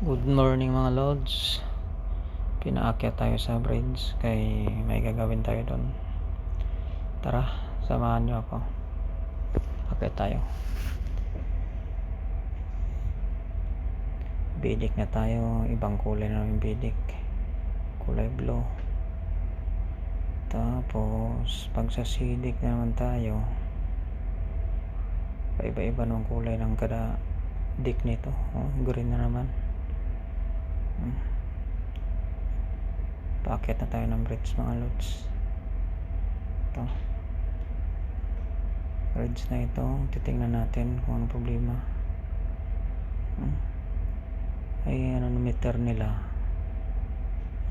Good morning mga lods. Pinaakyat tayo sa bridge kay may gagawin tayo doon. Tara, samahan nyo ako. Akyat tayo. Bidik na tayo. Ibang kulay na yung bidik. Kulay blue. Tapos pag sa sidik na naman tayo, iba-iba ng kulay ng kada dik nito. Green na naman. Paakyat na tayo ng bridge mga lods. Ito bridge na ito, titingnan natin kung anong problema. Ay meter nila,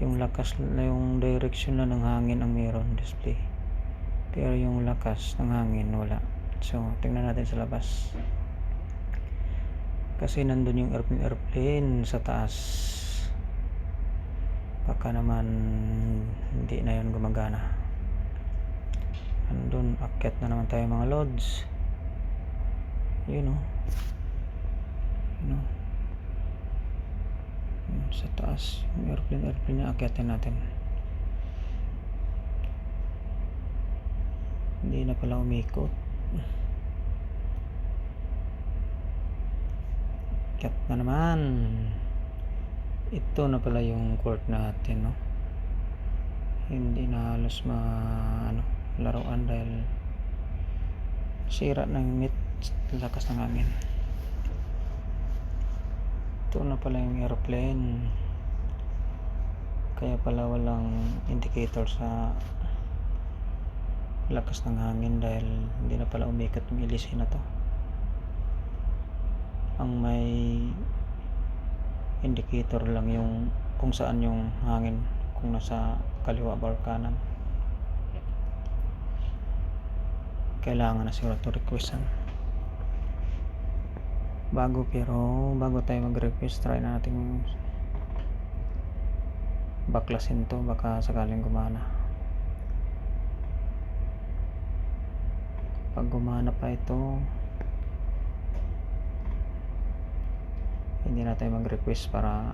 yung lakas, yung direction na ng hangin ang meron display, pero yung lakas ng hangin wala. So tingnan natin sa labas, kasi nandun yung airplane sa taas. Baka naman hindi na yun gumagana. Nandun, akyat na naman tayo mga lods. Yun sa taas yung airplane na akyatin natin. Hindi na pala umikot. Akyat na naman. Ito na pala yung court natin, hindi na halos laruan dahil sira na yung net, lakas ng hangin. Ito na pala yung airplane, kaya pala walang indicator sa lakas ng hangin dahil hindi na pala umikot yung LC na to. Ang may indicator lang yung kung saan yung hangin, kung nasa kaliwa ba or kanan. Kailangan na siguro ito requestan bago tayo mag-request, try na natin baklasin to, baka sakaling gumana. Pag gumana pa ito, hindi na tayo mag-request para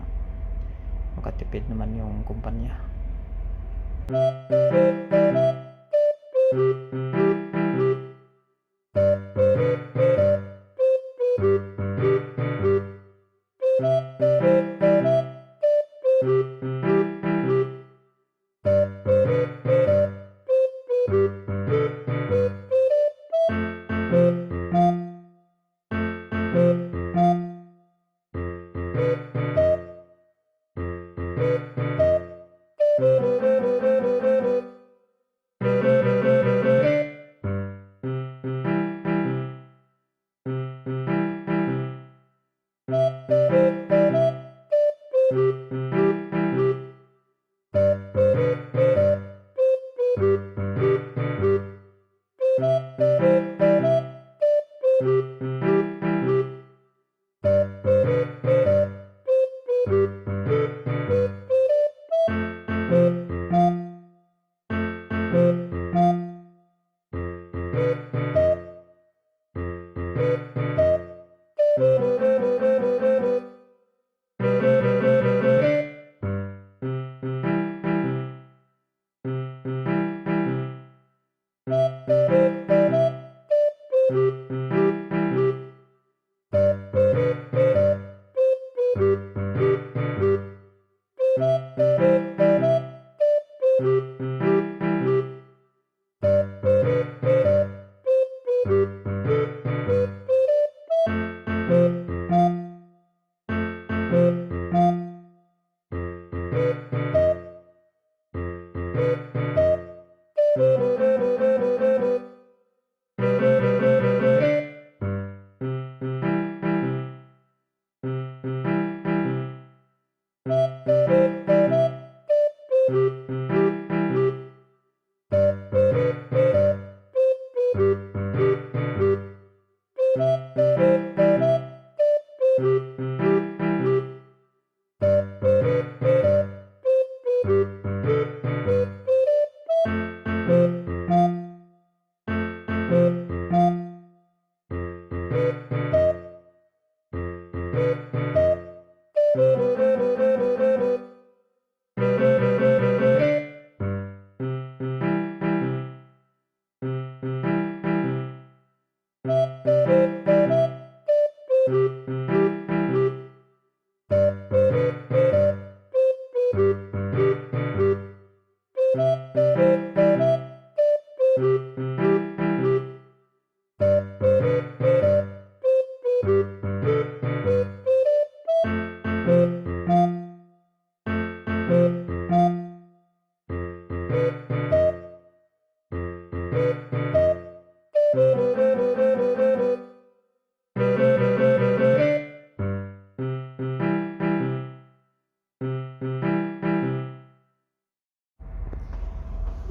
makatipid naman yung kumpanya.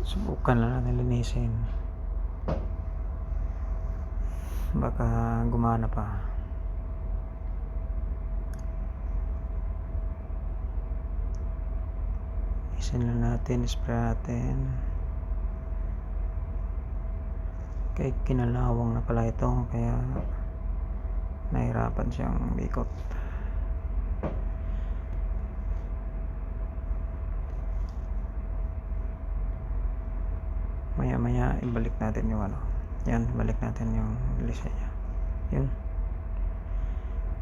Subukan lang natin linisin, baka gumana pa. Linisin lang natin, spray natin. Kaya kinalawang na pala ito, kaya nahirapan siyang ikot. Maya ibalik natin yung yan, balik natin yung lisa niya. Yun,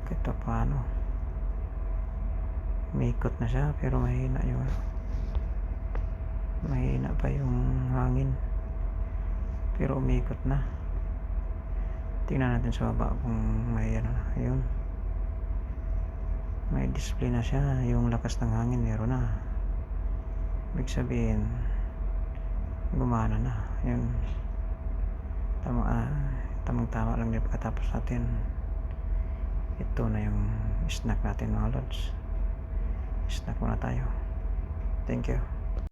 kahit paano umiikot na siya, pero mahina pa yung hangin, pero umiikot na. Tingnan natin sa baba kung may ayun, may display na siya, yung lakas ng hangin meron na, ibig sabihin gumana na. Yun, tamang-tama lang din. Pagkatapos natin, ito na yung snack natin mga lods. Snack muna tayo. Thank you.